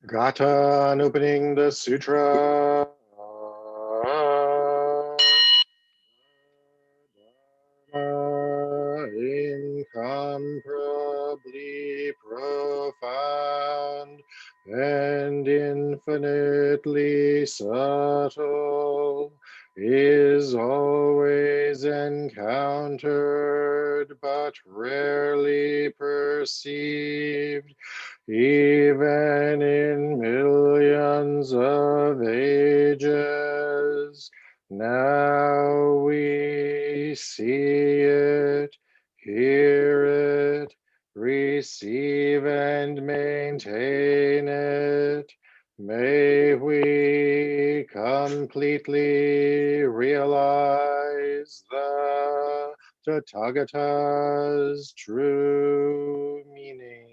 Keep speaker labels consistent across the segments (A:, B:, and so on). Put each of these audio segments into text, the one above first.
A: Gata and opening the sutra. Incomparably profound and infinitely subtle is always encountered but rarely perceived, even in millions of ages. Now we see it, hear it, receive and maintain it. May we completely realize the Tathagata's true meaning.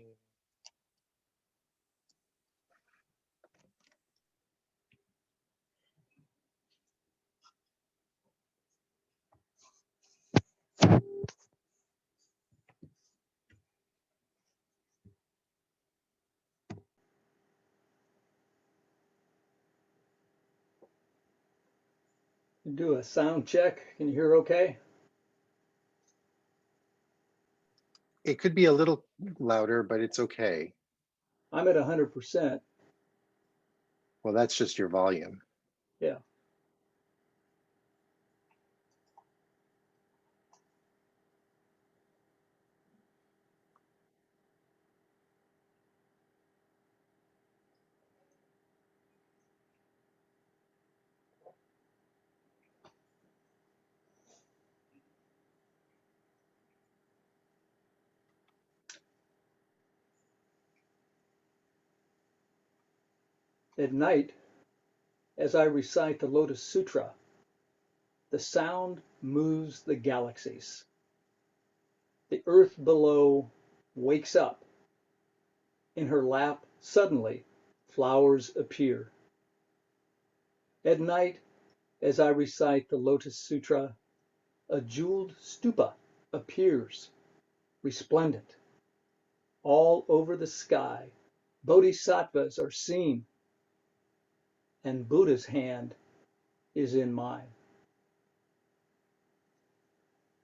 B: Do a sound check. Can you hear okay?
A: It could be a little louder, but it's okay.
B: I'm at 100%.
A: Well, that's just your volume.
B: Yeah. At night, as I recite the Lotus Sutra, the sound moves the galaxies. The earth below wakes up. In her lap, suddenly, flowers appear. At night, as I recite the Lotus Sutra, a jeweled stupa appears, resplendent. All over the sky, bodhisattvas are seen, and Buddha's hand is in mine.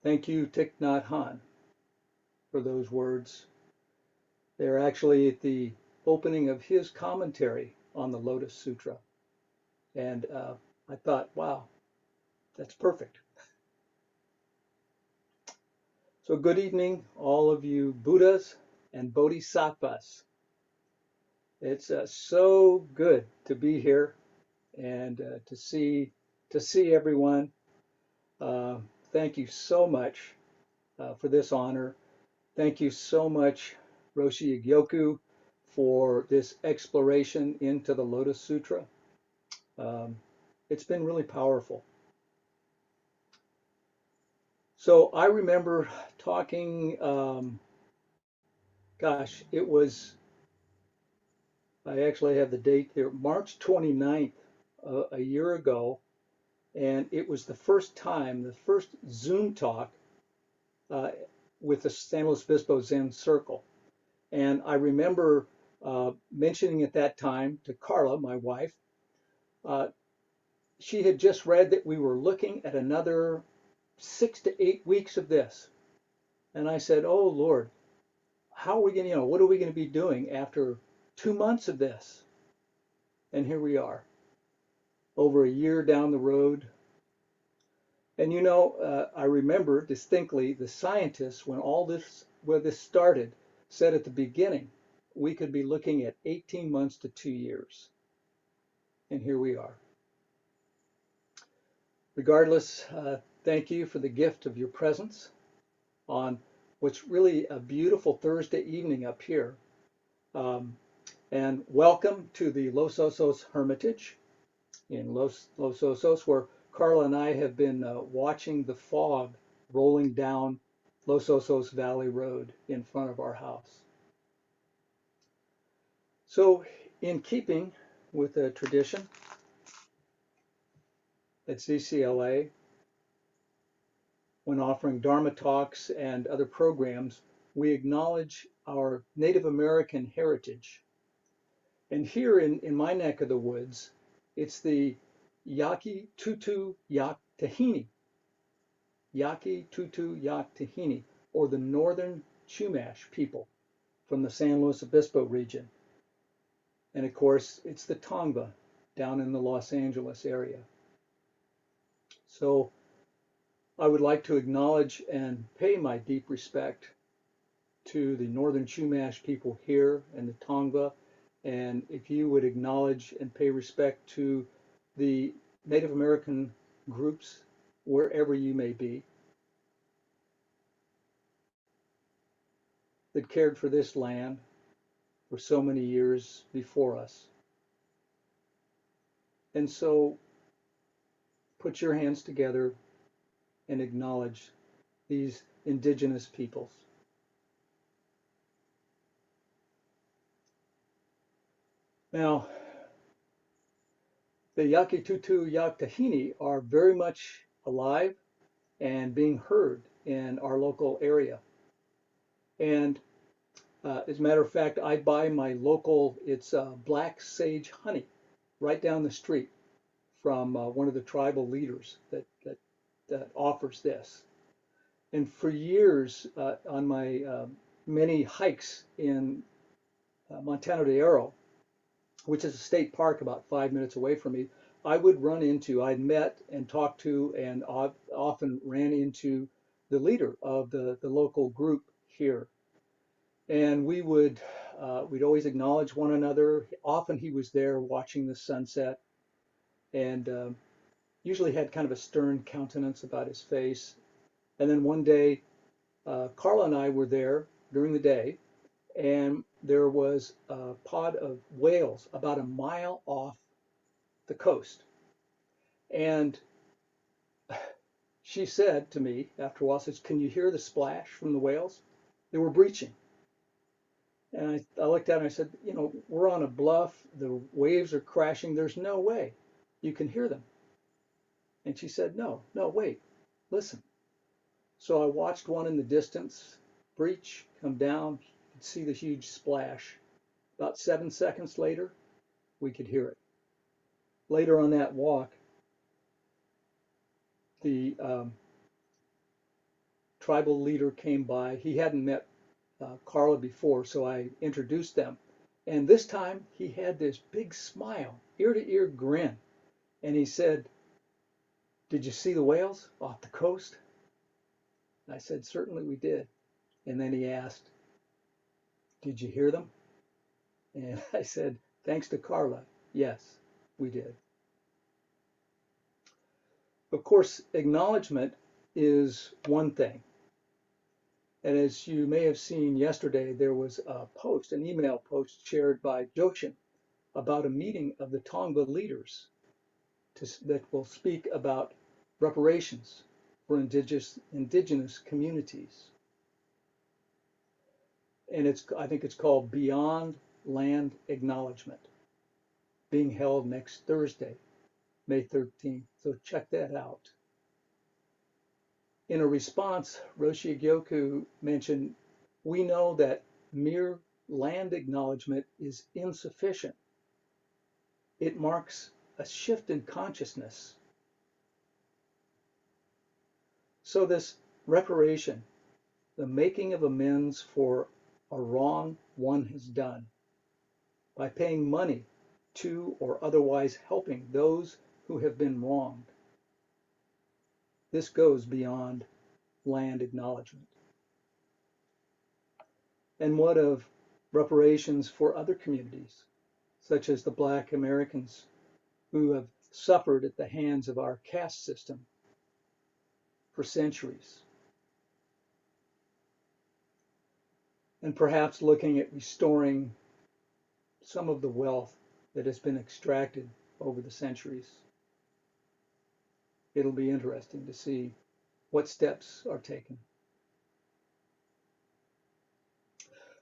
B: Thank you, Thich Nhat Hanh, for those words. They're actually at the opening of his commentary on the Lotus Sutra. And I thought, wow, that's perfect. So good evening, all of you Buddhas and Bodhisattvas. It's so good to be here and to see everyone. Thank you so much for this honor. Thank you so much, Roshi Gyoku, for this exploration into the Lotus Sutra. It's been really powerful. So I remember talking, gosh, it was, I actually have the date here, March 29th, a year ago. And it was the first time, the first Zoom talk uh, with the San Luis Obispo Zen Circle. And I remember mentioning at that time to Carla, my wife, uh, she had just read that we were looking at another 6 to 8 weeks of this. And I said, oh, Lord, how are we going to, what are we going to be doing after 2 months of this? And here we are, over a year down the road. And I remember distinctly the scientists, when this started, said at the beginning, we could be looking at 18 months to 2 years. And here we are. Regardless, thank you for the gift of your presence on what's really a beautiful Thursday evening up here. And welcome to the Los Osos Hermitage in Los Osos, where Carla and I have been watching the fog rolling down Los Osos Valley Road in front of our house. So, in keeping with the tradition at CCLA, when offering Dharma talks and other programs, we acknowledge our Native American heritage And here in my neck of the woods, it's the Yaqui Tutu Yak Tahini, Yaqui Tutu Yak Tahini, or the Northern Chumash people from the San Luis Obispo region. And of course, it's the Tongva down in the Los Angeles area. So I would like to acknowledge and pay my deep respect to the Northern Chumash people here and the Tongva. And if you would acknowledge and pay respect to the Native American groups, wherever you may be, that cared for this land for so many years before us. And so put your hands together and acknowledge these indigenous peoples. Now, the Yakitutu Yaktahini are very much alive and being heard in our local area. And as a matter of fact, I buy my local, it's black sage honey right down the street from one of the tribal leaders that offers this. And for years on my many hikes in Montano de Aero, which is a state park about 5 minutes away from me, I'd met and talked to and often ran into the leader of the local group here. And we'd always acknowledge one another. Often he was there watching the sunset and usually had kind of a stern countenance about his face. And then one day, Carla and I were there during the day, and there was a pod of whales about a mile off the coast. And she said to me after a while, says, "Can you hear the splash from the whales?" They were breaching. And I looked at it and I said, we're on a bluff. The waves are crashing. There's no way you can hear them. And she said, no, wait, listen. So I watched one in the distance breach, come down, could see the huge splash. About 7 seconds later, we could hear it. Later on that walk, the tribal leader came by. He hadn't met Carla before, so I introduced them. And this time he had this big smile, ear to ear grin. And he said, "Did you see the whales off the coast?" And I said, "Certainly we did." And then he asked, "Did you hear them?" And I said, "Thanks to Carla, yes, we did." Of course, acknowledgement is one thing. And as you may have seen yesterday, there was a post, an email post shared by Joshin about a meeting of the Tongva leaders that will speak about reparations for indigenous communities. And I think it's called Beyond Land Acknowledgement, being held next Thursday, May 13th. So check that out. In a response, Roshi Gyoku mentioned, "We know that mere land acknowledgement is insufficient. It marks a shift in consciousness." So this reparation, the making of amends for a wrong one has done, by paying money to or otherwise helping those who have been wronged. This goes beyond land acknowledgement. And what of reparations for other communities, such as the Black Americans who have suffered at the hands of our caste system for centuries? And perhaps looking at restoring some of the wealth that has been extracted over the centuries. It'll be interesting to see what steps are taken.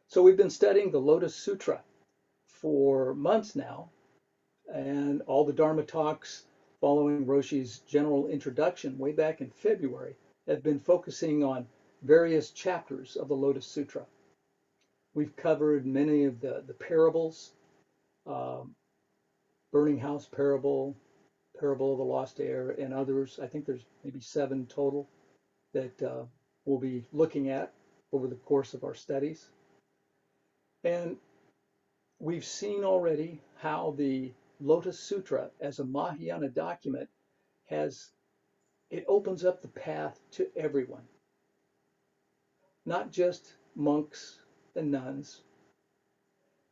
B: So we've been studying the Lotus Sutra for months now, and all the Dharma talks following Roshi's general introduction way back in February have been focusing on various chapters of the Lotus Sutra. We've covered many of the parables um, Burning House Parable, Parable of the Lost Heir, and others. I think there's maybe 7 total that we'll be looking at over the course of our studies. And we've seen already how the Lotus Sutra as a Mahayana document it opens up the path to everyone, not just monks and nuns.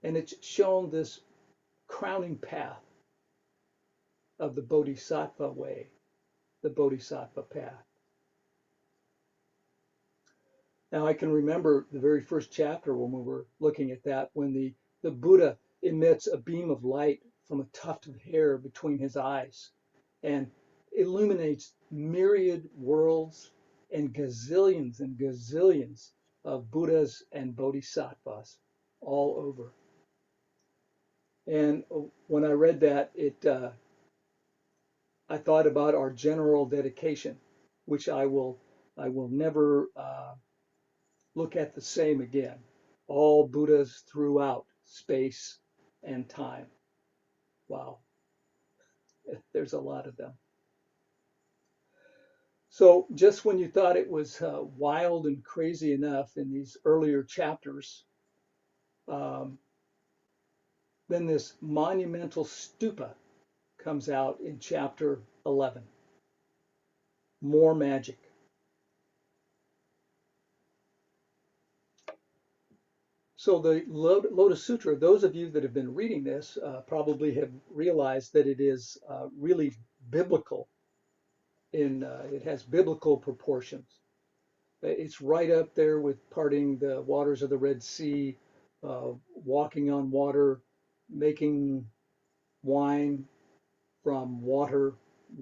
B: And it's shown this crowning path of the Bodhisattva way, the Bodhisattva path. Now I can remember the very first chapter when we were looking at that, when the Buddha emits a beam of light from a tuft of hair between his eyes and illuminates myriad worlds and gazillions of Buddhas and Bodhisattvas all over. And when I read that, I thought about our general dedication, which I will never look at the same again. All Buddhas throughout space and time. Wow, there's a lot of them. So just when you thought it was wild and crazy enough in these earlier chapters, then this monumental stupa comes out in chapter 11. More magic. So the Lotus Sutra, those of you that have been reading this probably have realized that it is really biblical. It has biblical proportions. It's right up there with parting the waters of the Red Sea, walking on water, making wine from water,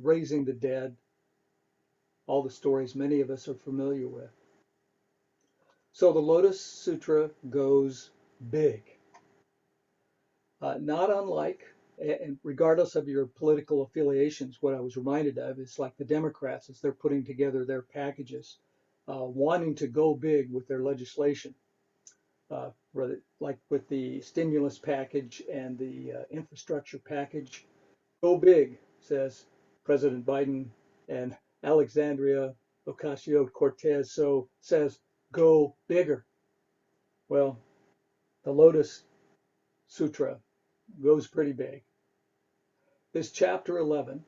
B: raising the dead, all the stories many of us are familiar with. So the Lotus Sutra goes big. Not unlike, and regardless of your political affiliations, what I was reminded of is like the Democrats as they're putting together their packages, wanting to go big with their legislation, like with the stimulus package and the infrastructure package. Go big, says President Biden, and Alexandria Ocasio-Cortez says, go bigger. Well, the Lotus Sutra goes pretty big. This chapter 11,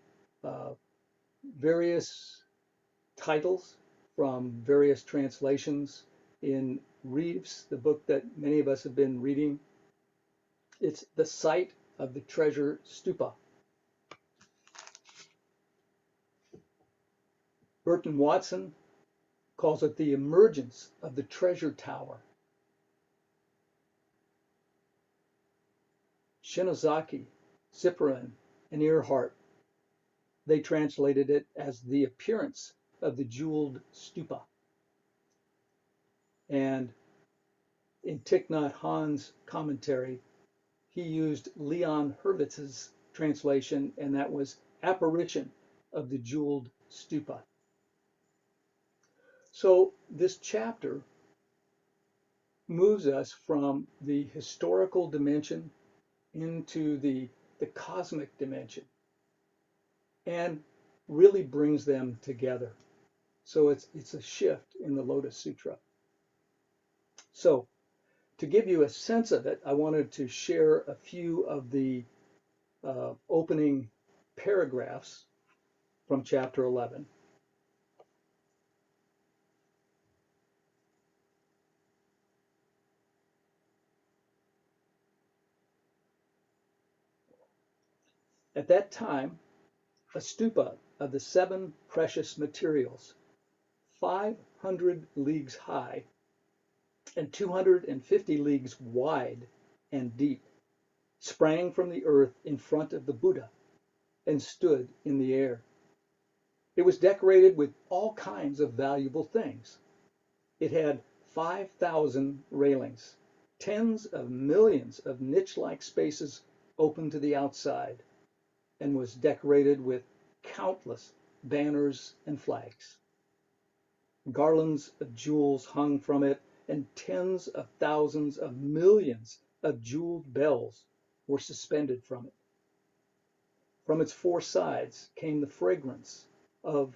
B: various titles from various translations in Reeves, the book that many of us have been reading. It's the site of the Treasure Stupa. Burton Watson calls it the emergence of the treasure tower. Shinozaki, Zipperin, and Earhart, they translated it as the appearance of the jeweled stupa. And in Thich Nhat Hanh's commentary, he used Leon Hurwitz's translation, and that was apparition of the jeweled stupa. So this chapter moves us from the historical dimension into the cosmic dimension and really brings them together. So it's a shift in the Lotus Sutra. So to give you a sense of it, I wanted to share a few of the opening paragraphs from chapter 11. At that time, a stupa of the 7 precious materials, 500 leagues high and 250 leagues wide and deep, sprang from the earth in front of the Buddha and stood in the air. It was decorated with all kinds of valuable things. It had 5,000 railings, tens of millions of niche-like spaces open to the outside, and was decorated with countless banners and flags. Garlands of jewels hung from it, and tens of thousands of millions of jeweled bells were suspended from it. From its four sides came the fragrance of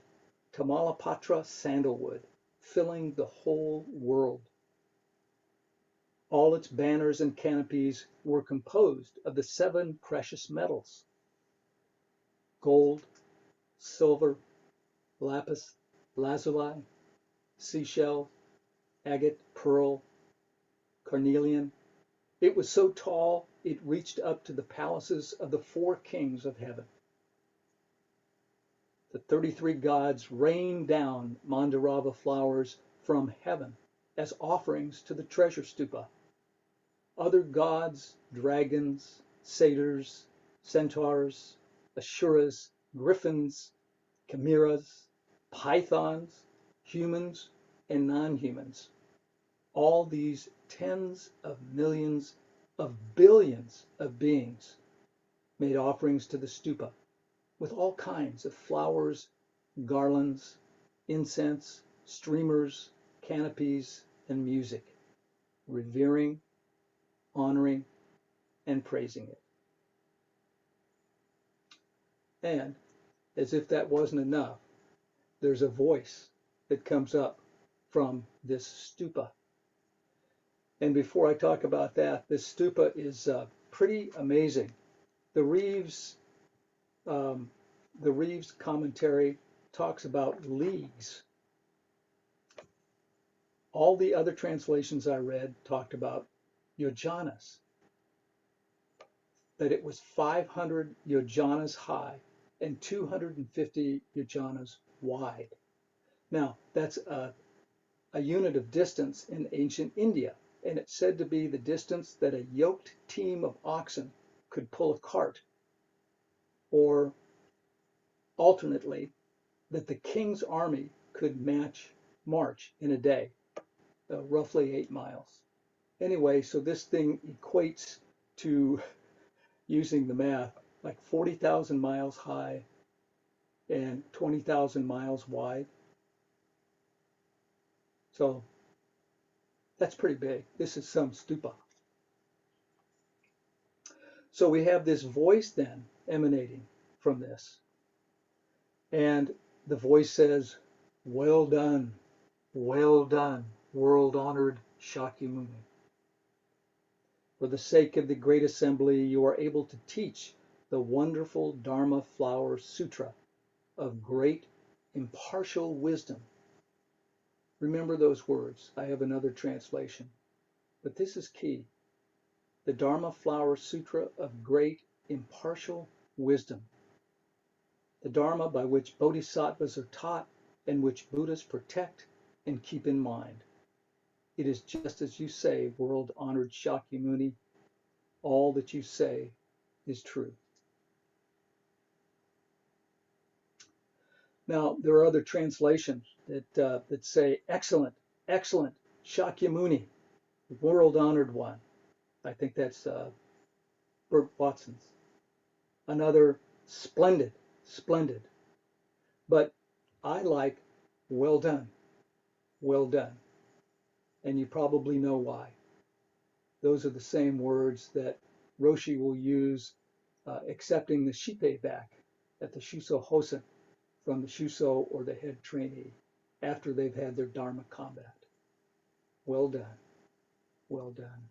B: Tamalapatra sandalwood, filling the whole world. All its banners and canopies were composed of the seven precious metals: gold, silver, lapis lazuli, seashell, agate, pearl, carnelian. It was so tall it reached up to the palaces of the four kings of heaven. The 33 gods rained down Mandarava flowers from heaven as offerings to the Treasure Stupa. Other gods, dragons, satyrs, centaurs, asuras, griffins, chimeras, pythons, humans, and non-humans, all these tens of millions of billions of beings made offerings to the stupa with all kinds of flowers, garlands, incense, streamers, canopies, and music, revering, honoring, and praising it. And as if that wasn't enough, there's a voice that comes up from this stupa. And before I talk about that, this stupa is pretty amazing. The Reeves commentary talks about leagues. All the other translations I read talked about yojanas, that it was 500 yojanas high and 250 yojanas wide. Now, that's a unit of distance in ancient India, and it's said to be the distance that a yoked team of oxen could pull a cart, or alternately, that the king's army could march in a day, roughly 8 miles. Anyway, so this thing equates to, using the math, like 40,000 miles high and 20,000 miles wide. So that's pretty big. This is some stupa. So we have this voice then emanating from this. And the voice says, well done, world-honored Shakyamuni. For the sake of the great assembly, you are able to teach the wonderful Dharma Flower Sutra of great impartial wisdom. Remember those words. I have another translation, but this is key. The Dharma Flower Sutra of great impartial wisdom. The Dharma by which bodhisattvas are taught and which Buddhas protect and keep in mind. It is just as you say, world-honored Shakyamuni. All that you say is true. Now, there are other translations that say, excellent, excellent, Shakyamuni, world-honored one. I think that's Bert Watson's. Another, splendid, splendid. But I like well done, well done. And you probably know why. Those are the same words that Roshi will use accepting the shipe back at the Shuso Hosen from the Shuso or the head trainee after they've had their Dharma combat. Well done, well done.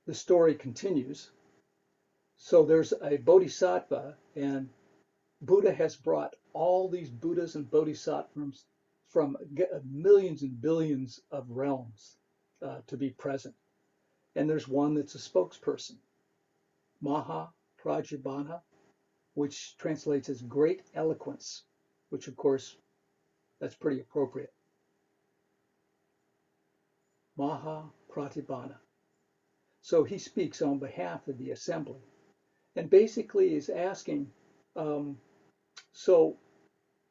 B: The story continues. So there's a bodhisattva, and Buddha has brought all these Buddhas and bodhisattvas from millions and billions of realms to be present. And there's one that's a spokesperson, Maha Prajabhana, which translates as great eloquence, which of course, that's pretty appropriate. Maha Pratibhana. So he speaks on behalf of the assembly and basically is asking, so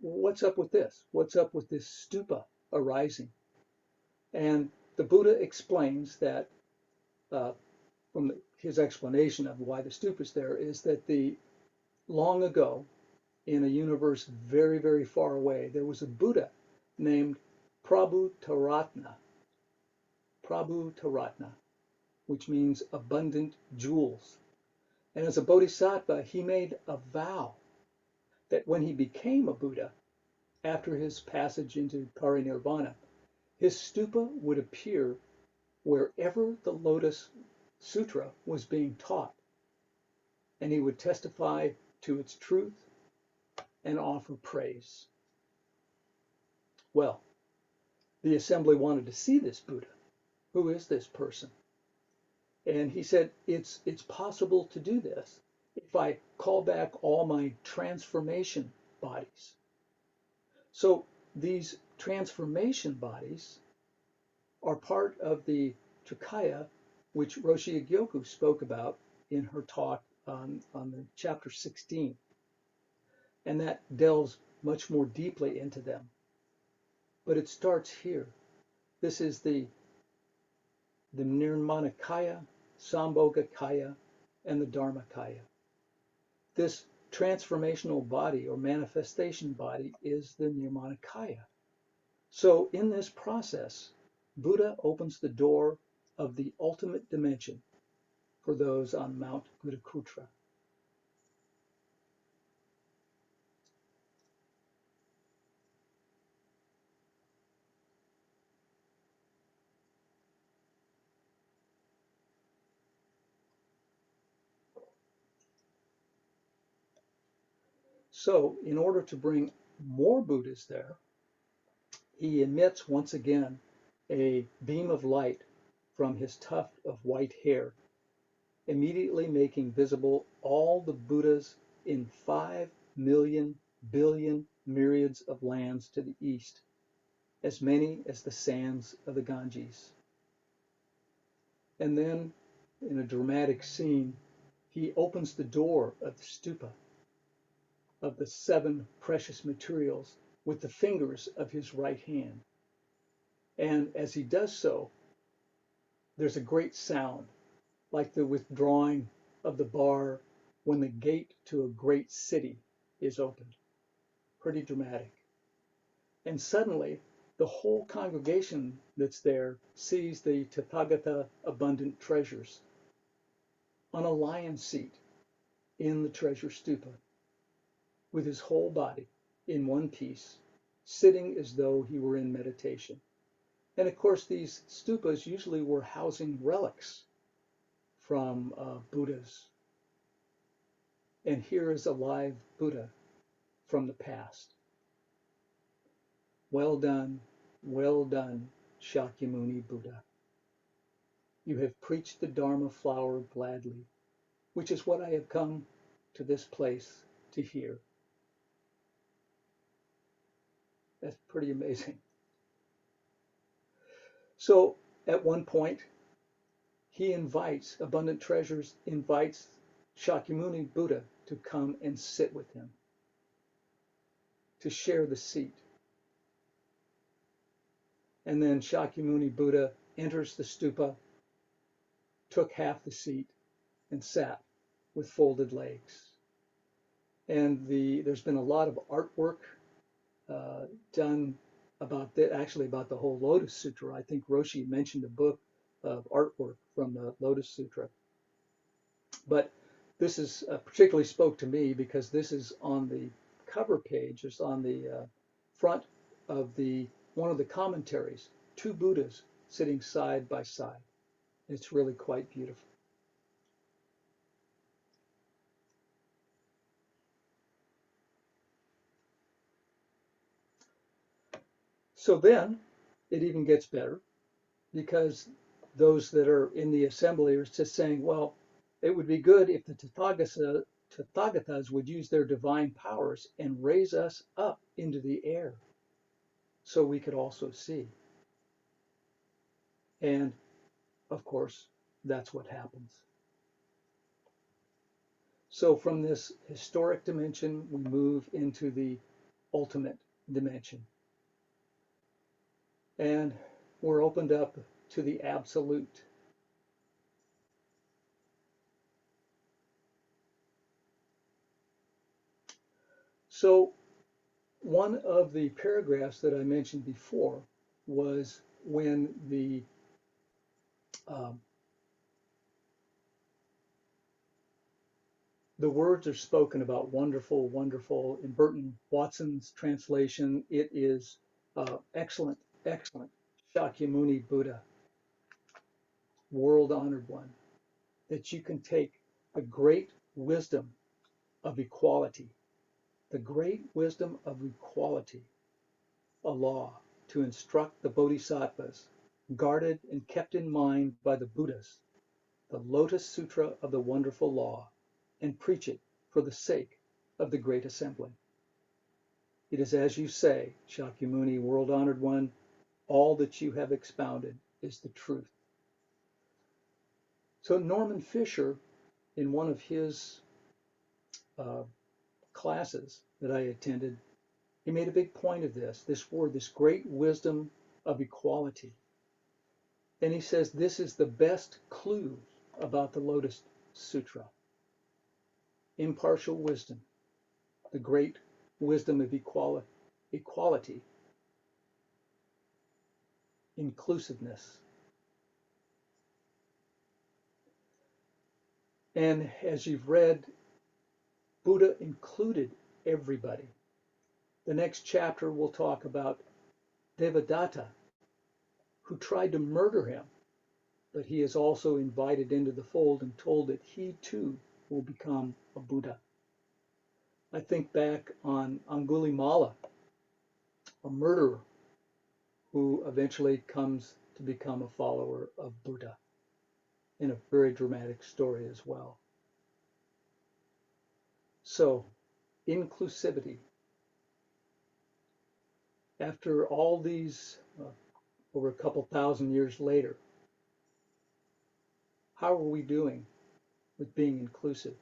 B: what's up with this? What's up with this stupa arising? And the Buddha explains that his explanation of why the stupa is there is that long ago, in a universe very, very far away, there was a Buddha named Prabhutaratna, which means abundant jewels. And as a bodhisattva, he made a vow that when he became a Buddha, after his passage into parinirvana, his stupa would appear wherever the Lotus Sutra was being taught, and he would testify to its truth and offer praise. Well, the assembly wanted to see this Buddha. Who is this person? And he said, it's possible to do this if I call back all my transformation bodies. So these transformation bodies are part of the Trikaya, which Roshi Gyoku spoke about in her talk on the chapter 16. And that delves much more deeply into them. But it starts here. This is the Nirmanakaya, Sambhogakaya, and the Dharmakaya. This transformational body or manifestation body is the Nirmanakaya. So in this process, Buddha opens the door of the ultimate dimension for those on Mount Gudakrutra. So in order to bring more Buddhas there, he emits once again a beam of light from his tuft of white hair, immediately making visible all the Buddhas in 5 million billion myriads of lands to the east, as many as the sands of the Ganges. And then, in a dramatic scene, he opens the door of the stupa of the 7 precious materials with the fingers of his right hand. And as he does so, there's a great sound, like the withdrawing of the bar when the gate to a great city is opened. Pretty dramatic. And suddenly, the whole congregation that's there sees the Tathagata abundant treasures on a lion seat in the Treasure Stupa, with his whole body in one piece, sitting as though he were in meditation. And of course, these stupas usually were housing relics from Buddhas. And here is a live Buddha from the past. Well done, Shakyamuni Buddha. You have preached the Dharma flower gladly, which is what I have come to this place to hear. That's pretty amazing. So at one point, he invites, Abundant Treasures invites Shakyamuni Buddha to come and sit with him, to share the seat. And then Shakyamuni Buddha enters the stupa, took half the seat, and sat with folded legs. And there's been a lot of artwork done about that, actually about the whole Lotus Sutra. I think Roshi mentioned a book of artwork from the Lotus Sutra. But this is particularly spoke to me because this is on the cover page. It's on the front of one of the commentaries, 2 Buddhas sitting side by side. It's really quite beautiful. So then it even gets better, because those that are in the assembly are just saying, well, it would be good if the Tathagatas would use their divine powers and raise us up into the air so we could also see. And of course, that's what happens. So from this historic dimension, we move into the ultimate dimension. And we're opened up to the absolute. So one of the paragraphs that I mentioned before was when um, the words are spoken about wonderful, wonderful. In Burton Watson's translation, it is excellent, excellent. Shakyamuni Buddha, world honored one, that you can take the great wisdom of equality, the great wisdom of equality, a law to instruct the bodhisattvas, guarded and kept in mind by the Buddhas, the Lotus Sutra of the wonderful law, and preach it for the sake of the great assembly. It is as you say, Shakyamuni, world honored one, all that you have expounded is the truth. So Norman Fisher, in one of his uh, classes that I attended, he made a big point of this word, this great wisdom of equality. And he says this is the best clue about the Lotus Sutra. Impartial wisdom, the great wisdom of equality, inclusiveness. And as you've read, Buddha included everybody. The next chapter will talk about Devadatta, who tried to murder him, but he is also invited into the fold and told that he too will become a Buddha. I think back on Angulimala, a murderer who eventually comes to become a follower of Buddha, in a very dramatic story as well. So, inclusivity. After all these, over a couple thousand years later, how are we doing with being inclusive?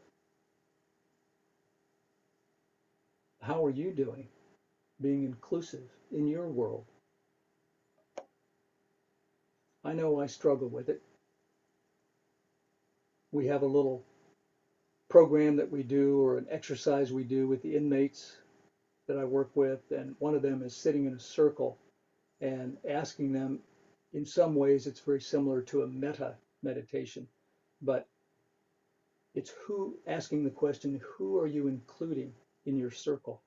B: How are you doing being inclusive in your world? I know I struggle with it. We have a little program that we do or an exercise we do with the inmates that I work with, and one of them is sitting in a circle and asking them, in some ways it's very similar to a metta meditation, but it's asking the question, who are you including in your circle?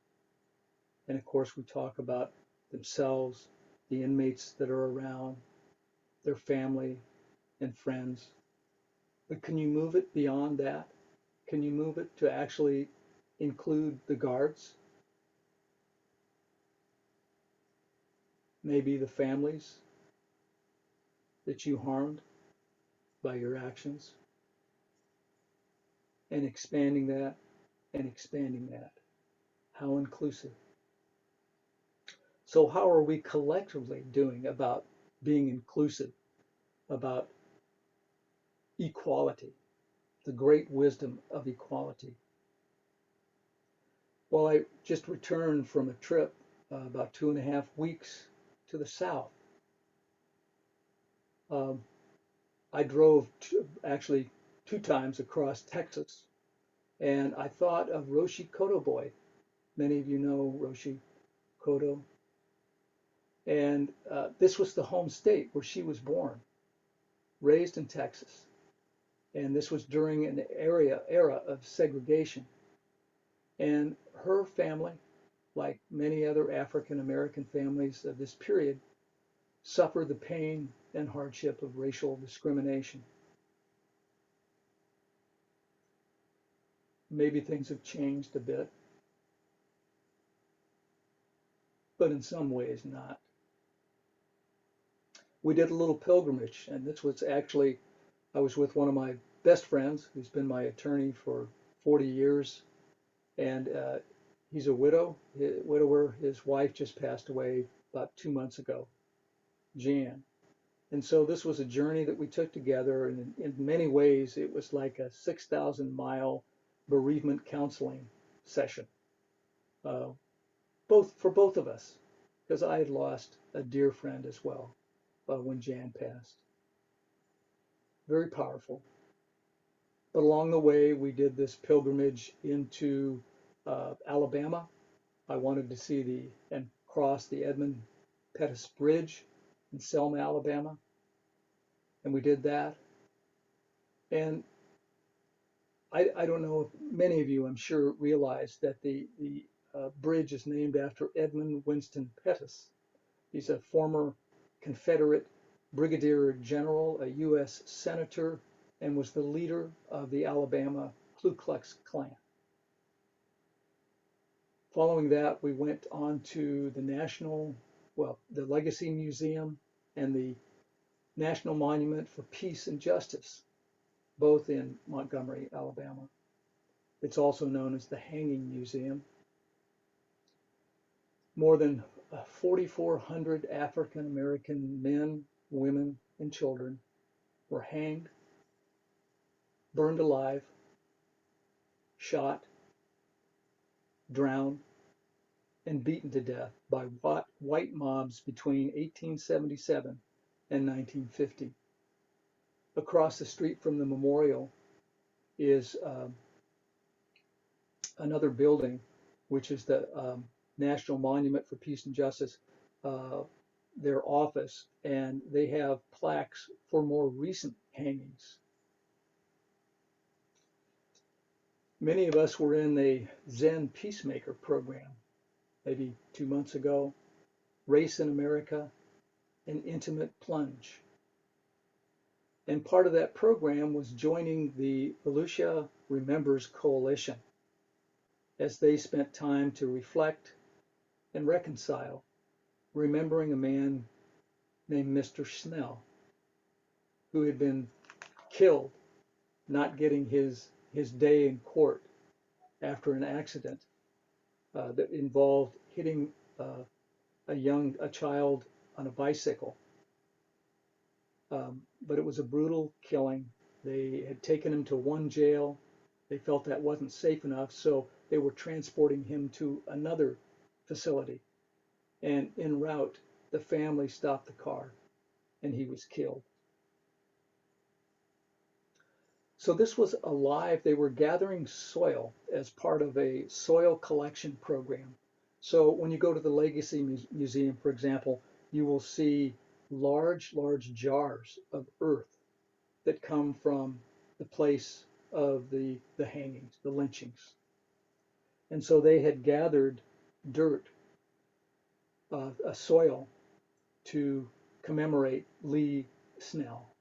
B: And of course we talk about themselves, the inmates that are around, their family and friends. But can you move it beyond that? Can you move it to actually include the guards? Maybe the families that you harmed by your actions? And expanding that and expanding that. How inclusive. So how are we collectively doing about being inclusive, about equality, the great wisdom of equality? Well, I just returned from a trip about 2.5 weeks to the south. Um, I drove actually 2 times across Texas, and I thought of Roshi Kodoboy. Many of you know Roshi Kodo. And this was the home state where she was born, raised in Texas. And this was during an era of segregation. And her family, like many other African American families of this period, suffered the pain and hardship of racial discrimination. Maybe things have changed a bit, but in some ways not. We did a little pilgrimage, and this was actually, I was with one of my best friends who's been my attorney for 40 years, and he's a widower. His wife just passed away about 2 months ago, Jan. And so this was a journey that we took together, and in many ways it was like a 6,000-mile bereavement counseling session, uh, both of us, because I had lost a dear friend as well when Jan passed. Very powerful. But along the way, we did this pilgrimage into Alabama, I wanted to see and cross the Edmund Pettus Bridge in Selma, Alabama, and we did that. And I don't know if many of you, I'm sure, realize that the bridge is named after Edmund Winston Pettus. He's a former Confederate brigadier general, a U.S. senator, and was the leader of the Alabama Ku Klux Klan. Following that, we went on to the Legacy Museum and the National Monument for Peace and Justice, both in Montgomery, Alabama. It's also known as the Hanging Museum. More than 4,400 African American men, women, and children were hanged, burned alive, shot, drowned, and beaten to death by white mobs between 1877 and 1950. Across the street from the memorial is another building, which is the National Monument for Peace and Justice, their office, and they have plaques for more recent hangings. Many of us were in the Zen Peacemaker program maybe 2 months ago, Race in America, an Intimate Plunge. And part of that program was joining the Volusia Remembers Coalition as they spent time to reflect and reconcile, remembering a man named Mr. Snell, who had been killed not getting his day in court after an accident that involved hitting a child on a bicycle. But it was a brutal killing. They had taken him to one jail. They felt that wasn't safe enough, so they were transporting him to another facility. And en route, the family stopped the car and he was killed. So this was alive. They were gathering soil as part of a soil collection program. So when you go to the Legacy Museum, for example, you will see large jars of earth that come from the place of the hangings, the lynchings. And so they had gathered dirt, a soil, to commemorate Lee Snell.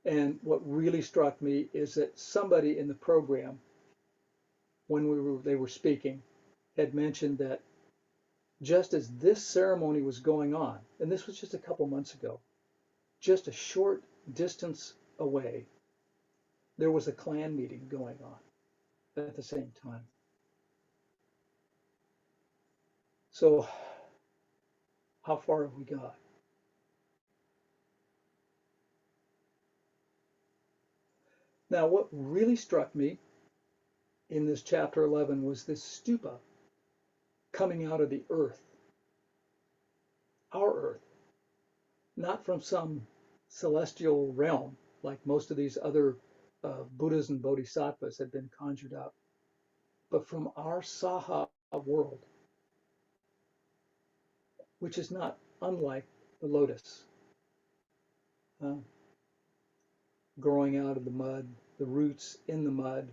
B: And what really struck me is that somebody in the program, when they were speaking, had mentioned that just as this ceremony was going on, and this was just a couple months ago, just a short distance away, there was a Klan meeting going on at the same time. So how far have we got? Now, what really struck me in this chapter 11 was this stupa coming out of the earth, our earth, not from some celestial realm like most of these other Buddhas and Bodhisattvas had been conjured up, but from our Saha world, which is not unlike the lotus, growing out of the mud, the roots in the mud.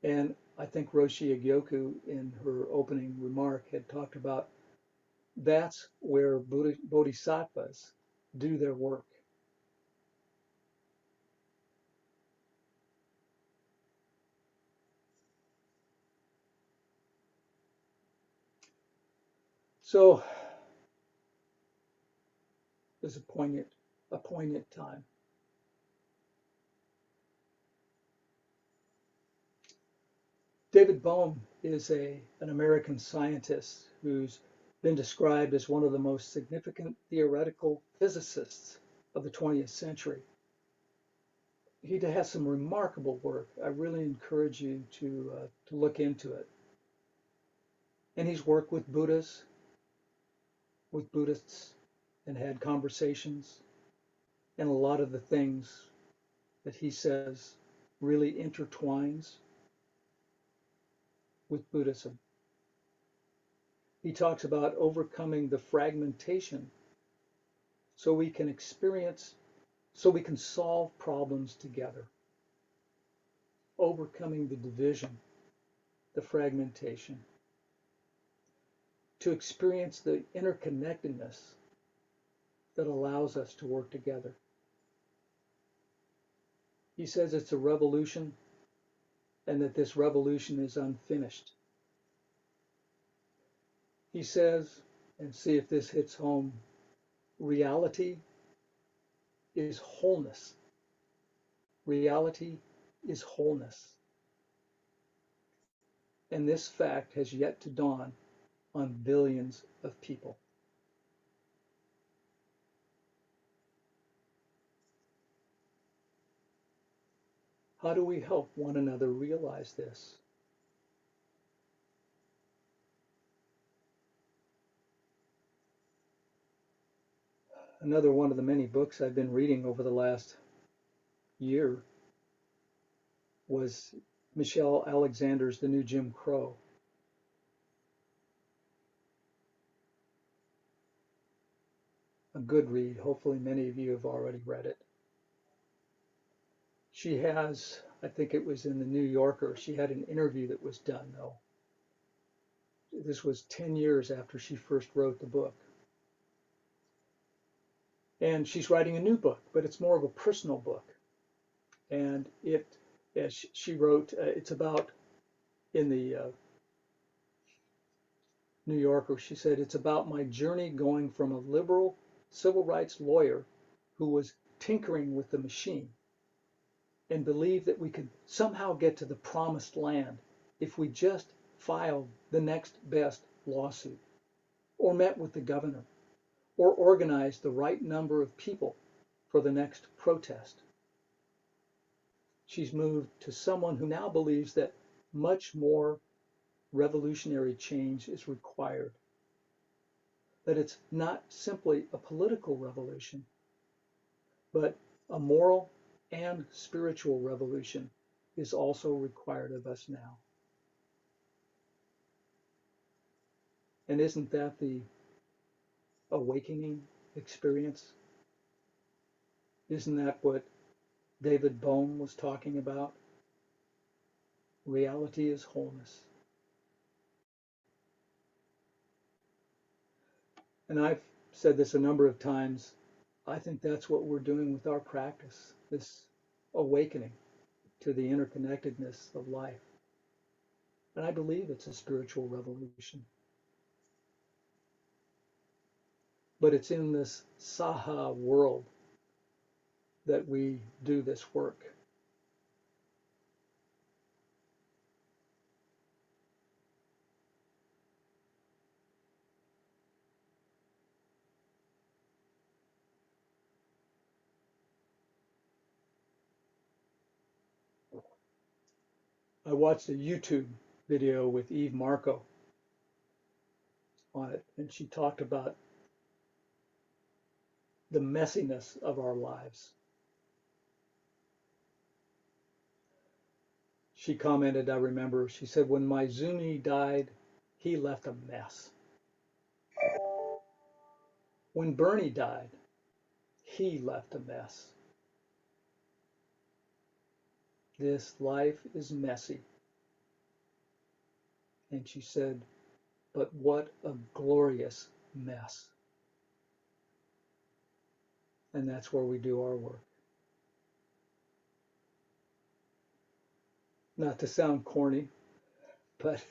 B: And I think Roshi Gyoku, in her opening remark, had talked about that's where bodhisattvas do their work. So it's a poignant time. David Baum is an American scientist who's been described as one of the most significant theoretical physicists of the 20th century. He has some remarkable work. I really encourage you to look into it. And he's worked with Buddhists, with Buddhists, and had conversations. And a lot of the things that he says really intertwines. with Buddhism. He talks about overcoming the fragmentation so we can solve problems together, overcoming the division, the fragmentation, to experience the interconnectedness that allows us to work together. He says it's a revolution and that this revolution is unfinished. He says, and see if this hits home, reality is wholeness. Reality is wholeness. And this fact has yet to dawn on billions of people. How do we help one another realize this? Another one of the many books I've been reading over the last year was Michelle Alexander's The New Jim Crow. A good read. Hopefully many of you have already read it. She has, I think it was in the New Yorker, she had an interview that was done though. This was 10 years after she first wrote the book. And she's writing a new book, but it's more of a personal book. And it, as she wrote, it's about, in the New Yorker, she said, it's about my journey going from a liberal civil rights lawyer who was tinkering with the machine and believed that we could somehow get to the promised land if we just filed the next best lawsuit, or met with the governor, or organized the right number of people for the next protest. She's moved to someone who now believes that much more revolutionary change is required, that it's not simply a political revolution, but a moral and spiritual revolution is also required of us now. And isn't that the awakening experience? Isn't that what David Baum was talking about? Reality is wholeness. And I've said this a number of times. I think that's what we're doing with our practice, this awakening to the interconnectedness of life. And I believe it's a spiritual revolution. But it's in this Saha world that we do this work. I watched a YouTube video with Eve Marco on it, and she talked about the messiness of our lives. She commented, I remember, she said, when my Zuni died, he left a mess. When Bernie died, he left a mess. This life is messy. And she said, but what a glorious mess. And that's where we do our work. Not to sound corny, but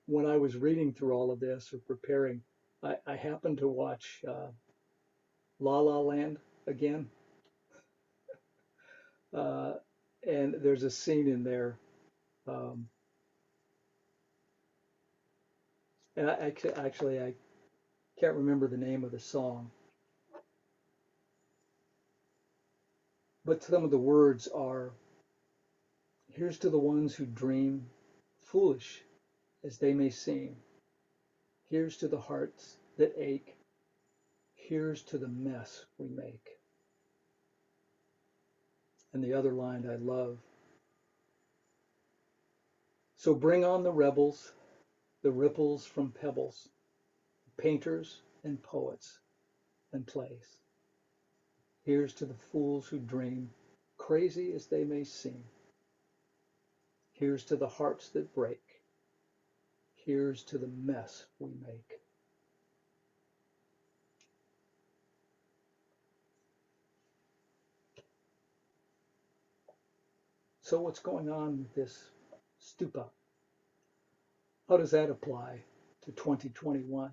B: when I was reading through all of this or preparing, I happened to watch La La Land again. And there's a scene in there. And I can't remember the name of the song. But some of the words are, here's to the ones who dream, foolish as they may seem. Here's to the hearts that ache. Here's to the mess we make. And the other line I love. So bring on the rebels, the ripples from pebbles, painters and poets and plays. Here's to the fools who dream, crazy as they may seem. Here's to the hearts that break. Here's to the mess we make. So what's going on with this stupa? How does that apply to 2021?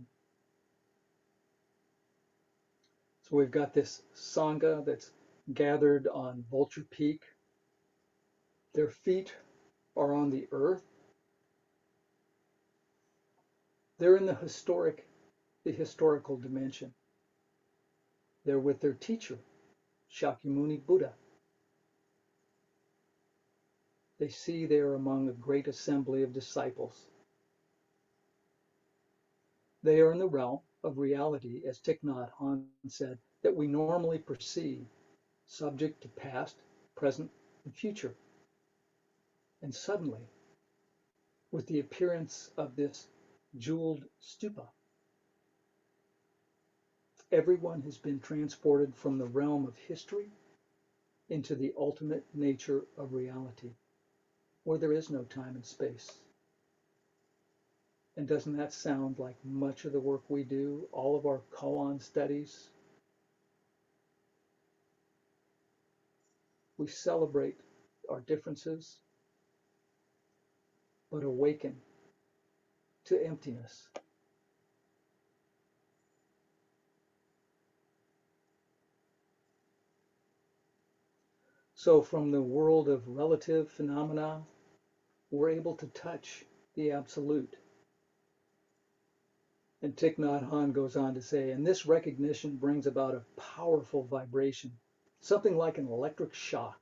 B: So we've got this Sangha that's gathered on Vulture Peak. Their feet are on the earth. They're in the historical dimension. They're with their teacher, Shakyamuni Buddha. They see they're among a great assembly of disciples. They are in the realm of reality, as Thich Nhat Hanh said, that we normally perceive, subject to past, present, and future. And suddenly, with the appearance of this jeweled stupa, everyone has been transported from the realm of history into the ultimate nature of reality, where there is no time and space. And doesn't that sound like much of the work we do, all of our koan studies? We celebrate our differences, but awaken to emptiness. So from the world of relative phenomena, we're able to touch the absolute. And Thich Nhat Hanh goes on to say, and this recognition brings about a powerful vibration, something like an electric shock.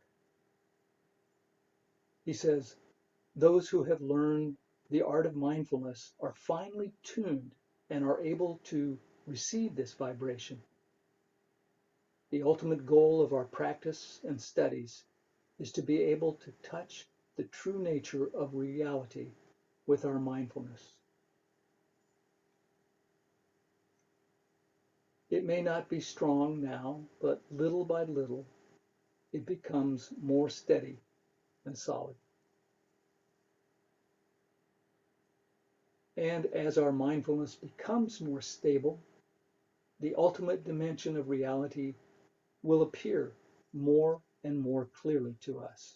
B: He says, those who have learned the art of mindfulness are finely tuned and are able to receive this vibration. The ultimate goal of our practice and studies is to be able to touch the true nature of reality with our mindfulness. It may not be strong now, but little by little, it becomes more steady and solid. And as our mindfulness becomes more stable, the ultimate dimension of reality will appear more and more clearly to us.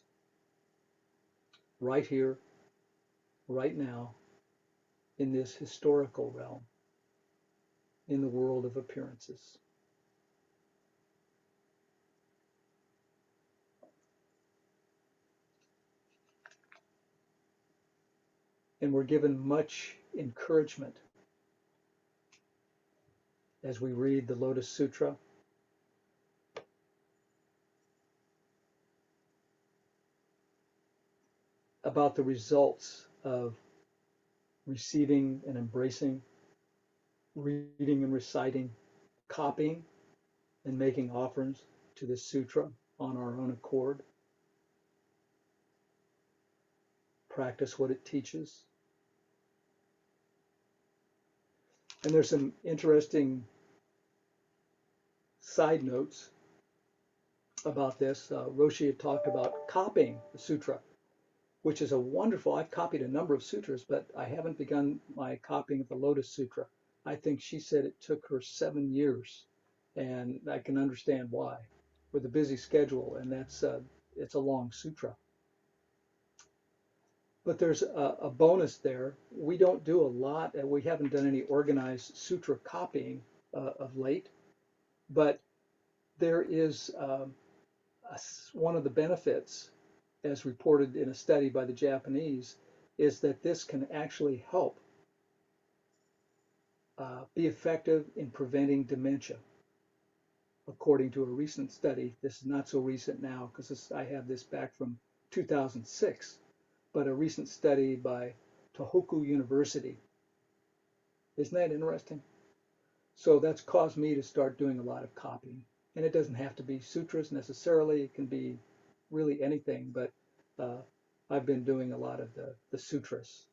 B: Right here, right now, in this historical realm, in the world of appearances. And we're given much encouragement as we read the Lotus Sutra. About the results of receiving and embracing, reading and reciting, copying and making offerings to the sutra on our own accord. Practice what it teaches. And there's some interesting side notes about this. Roshi had talked about copying the sutra, which is a wonderful, I've copied a number of sutras, but I haven't begun my copying of the Lotus Sutra. I think she said it took her 7 years, and I can understand why, with a busy schedule, and it's a long sutra. But there's a bonus there. We don't do a lot, and we haven't done any organized sutra copying of late, but there is one of the benefits, as reported in a study by the Japanese, is that this can actually help be effective in preventing dementia. According to a recent study, this is not so recent now because I have this back from 2006, but a recent study by Tohoku University. Isn't that interesting? So that's caused me to start doing a lot of copying. And it doesn't have to be sutras necessarily. It can be really anything, but I've been doing a lot of the sutras.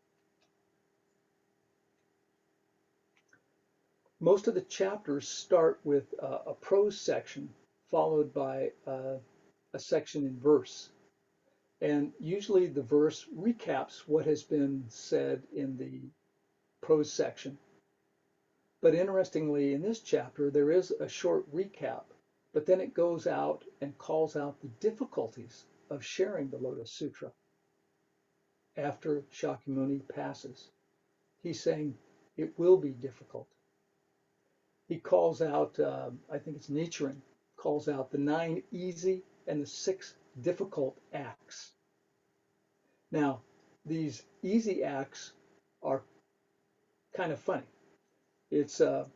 B: Most of the chapters start with a prose section followed by a section in verse. And usually the verse recaps what has been said in the prose section. But interestingly, in this chapter, there is a short recap, but then it goes out and calls out the difficulties of sharing the Lotus Sutra after Shakyamuni passes. He's saying it will be difficult. He calls out, I think it's Nichiren, calls out the 9 easy and the 6 difficult acts. Now, these easy acts are kind of funny. It's the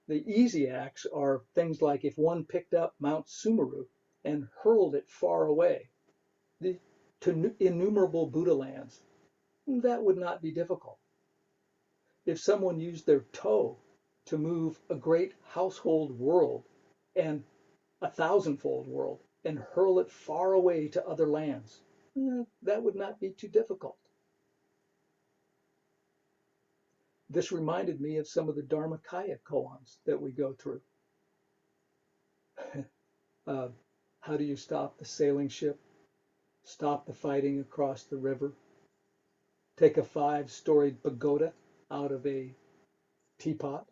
B: easy acts are things like if one picked up Mount Sumeru and hurled it far away to innumerable Buddha lands, that would not be difficult. If someone used their toe to move a great household world and a thousandfold world and hurl it far away to other lands, that would not be too difficult. This reminded me of some of the Dharmakaya koans that we go through. How do you stop the sailing ship? Stop the fighting across the river? Take a 5-storied pagoda out of a teapot?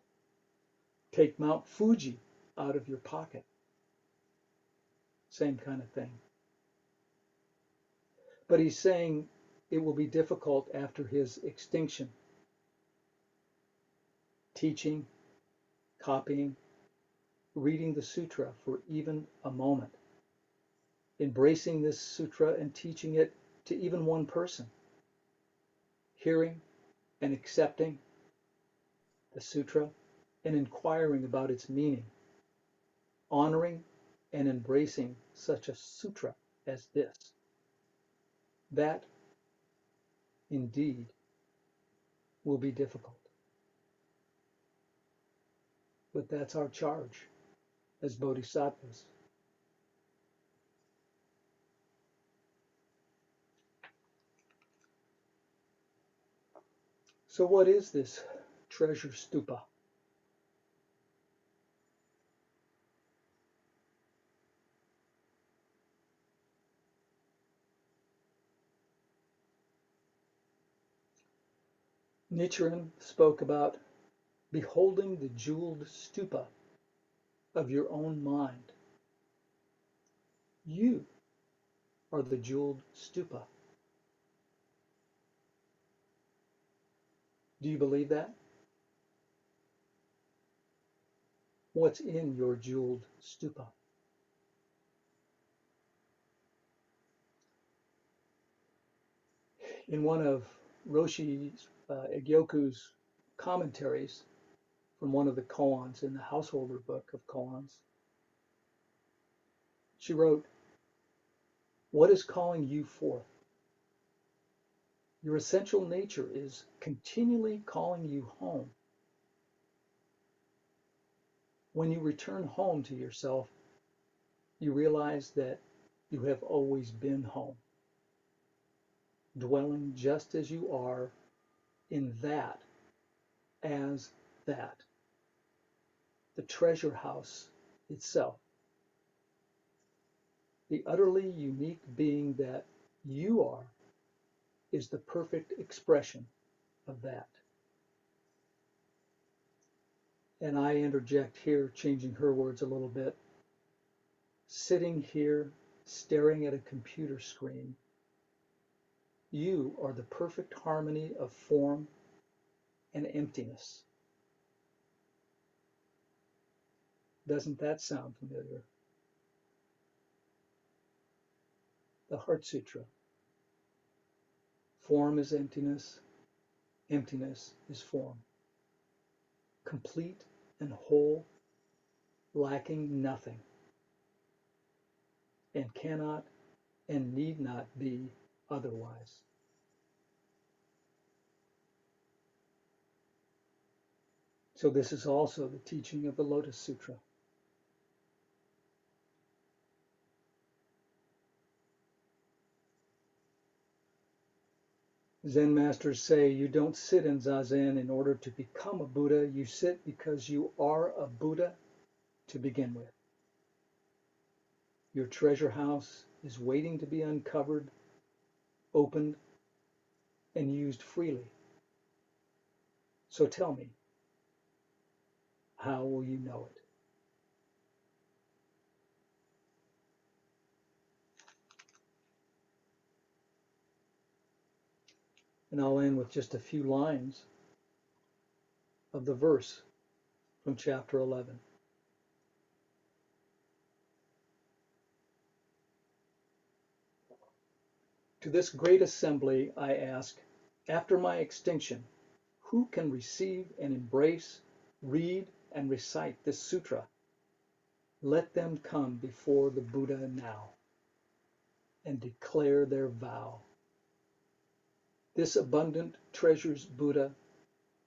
B: Take Mount Fuji out of your pocket? Same kind of thing. But he's saying it will be difficult after his extinction. Teaching, copying, reading the sutra for even a moment, embracing this sutra and teaching it to even one person, hearing and accepting the sutra and inquiring about its meaning, honoring and embracing such a sutra as this. That, indeed, will be difficult. But that's our charge as bodhisattvas. So what is this Treasure Stupa? Nichiren spoke about beholding the jeweled stupa of your own mind. You are the jeweled stupa. Do you believe that? What's in your jeweled stupa? In one of Roshi Egyoku's commentaries from one of the koans in the Householder book of koans, she wrote, "What is calling you forth? Your essential nature is continually calling you home. When you return home to yourself, you realize that you have always been home, dwelling just as you are in that as that, the treasure house itself, the utterly unique being that you are is the perfect expression of that." And I interject here, changing her words a little bit. Sitting here, staring at a computer screen, you are the perfect harmony of form and emptiness. Doesn't that sound familiar? The Heart Sutra. Form is emptiness, emptiness is form. Complete and whole, lacking nothing, and cannot and need not be otherwise. So this is also the teaching of the Lotus Sutra. Zen masters say you don't sit in Zazen in order to become a Buddha. You sit because you are a Buddha to begin with. Your treasure house is waiting to be uncovered, opened, and used freely. So tell me, how will you know it? And I'll end with just a few lines of the verse from chapter 11. To this great assembly I ask, after my extinction, who can receive and embrace, read and recite this sutra? Let them come before the Buddha now and declare their vow. This abundant treasures Buddha,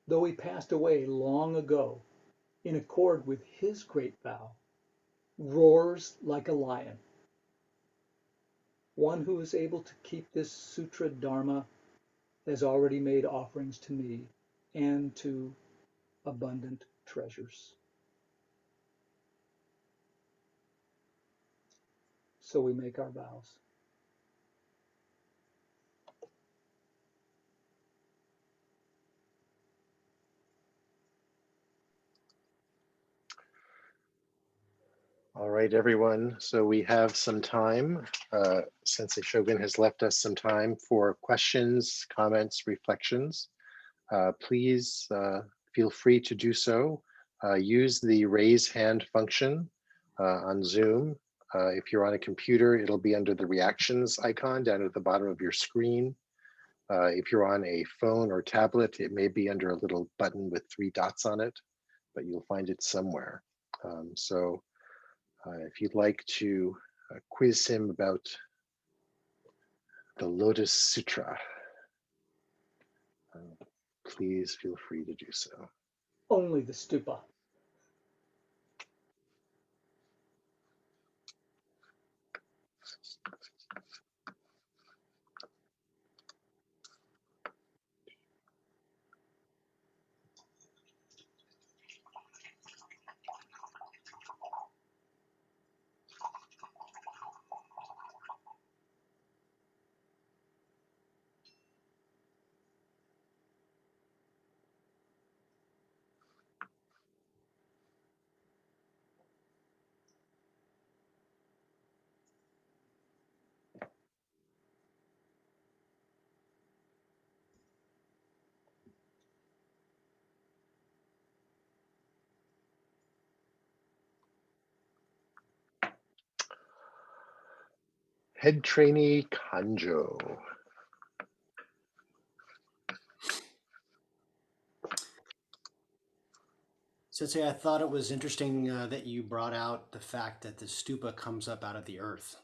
B: though he passed away long ago, in accord with his great vow, roars like a lion. One who is able to keep this sutra dharma has already made offerings to me and to abundant treasures. So we make our vows.
A: All right, everyone. So we have some time. Sensei Shogun has left us some time for questions, comments, reflections. Please feel free to do so. Use the raise hand function on Zoom. If you're on a computer, it'll be under the reactions icon down at the bottom of your screen. If you're on a phone or tablet, it may be under a little button with 3 dots on it, but you'll find it somewhere. So if you'd like to quiz him about the Lotus Sutra, please feel free to do so.
B: Only the stupa.
A: Head trainee Kanjo.
C: Sensei, I thought it was interesting that you brought out the fact that the stupa comes up out of the earth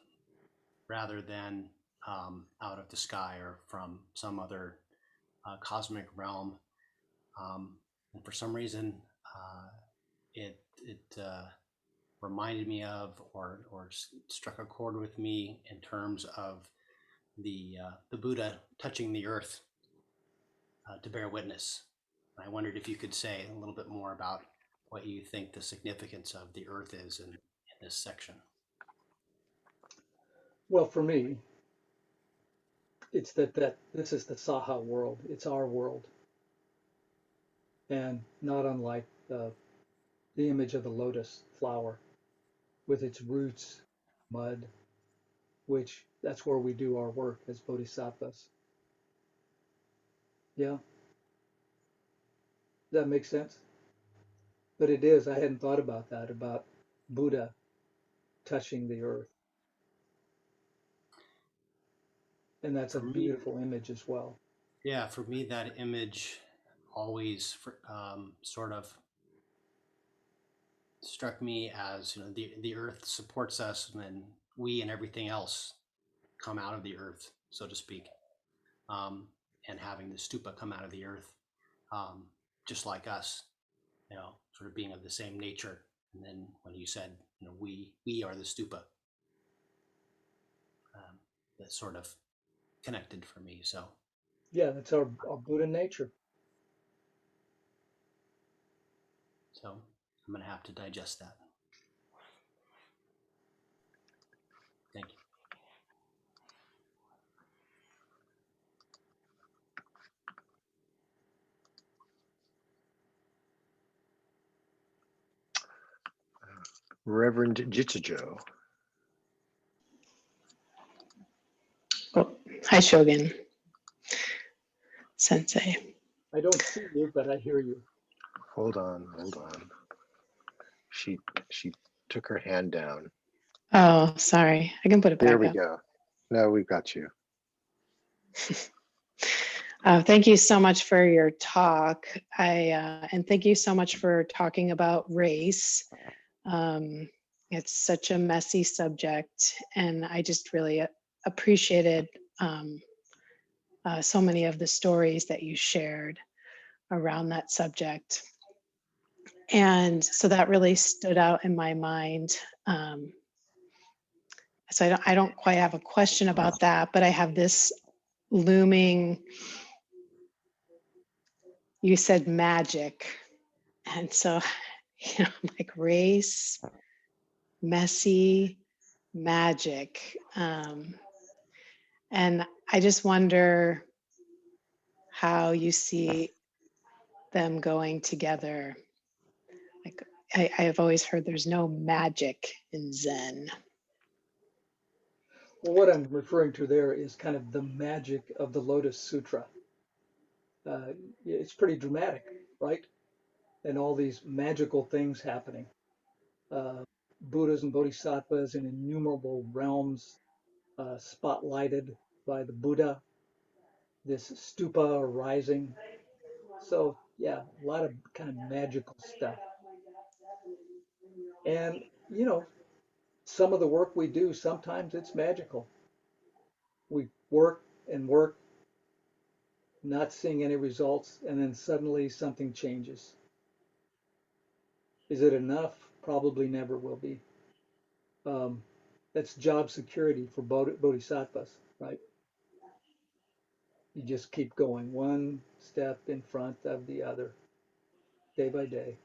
C: rather than out of the sky or from some other cosmic realm. And for some reason, it reminded me of or struck a chord with me in terms of the Buddha touching the earth to bear witness. I wondered if you could say a little bit more about what you think the significance of the earth is in this section.
B: Well, for me, it's that this is the Saha world. It's our world. And not unlike the image of the lotus flower with its roots, mud, which that's where we do our work as bodhisattvas. Yeah, does that make sense? But it is, I hadn't thought about that, about Buddha touching the earth. And that's a
C: For me,
B: beautiful image as well.
C: yeah, for me, that image always sort of struck me as, the earth supports us and we and everything else come out of the earth, so to speak. And having the stupa come out of the earth, just like us, sort of being of the same nature. And then when you said, we are the stupa, that sort of connected for me. So
B: Yeah, that's our Buddha nature.
C: So I'm going to have to digest that. Thank you.
A: Reverend Jitsujo.
D: Oh, hi, Shogun Sensei.
B: I don't see you, but I hear you.
A: Hold on. She took her hand down.
D: Oh, sorry. I can put it
A: There
D: back
A: we
D: up.
A: go. No, we've got you.
D: Thank you so much for your talk. And thank you so much for talking about race. It's such a messy subject, and I just really appreciated so many of the stories that you shared around that subject. And so that really stood out in my mind. So I don't quite have a question about that, but I have this looming, you said magic. And so, like race, messy, magic. And I just wonder how you see them going together. Like I've always heard there's no magic in Zen.
B: Well, what I'm referring to there is kind of the magic of the Lotus Sutra. It's pretty dramatic, right? And all these magical things happening. Buddhas and bodhisattvas in innumerable realms, spotlighted by the Buddha, this stupa arising. So, yeah, a lot of kind of magical stuff. And, some of the work we do, sometimes it's magical. We work and work, not seeing any results, and then suddenly something changes. Is it enough? Probably never will be. Um, that's job security for bodhisattvas, right? You just keep going one step in front of the other, day by day,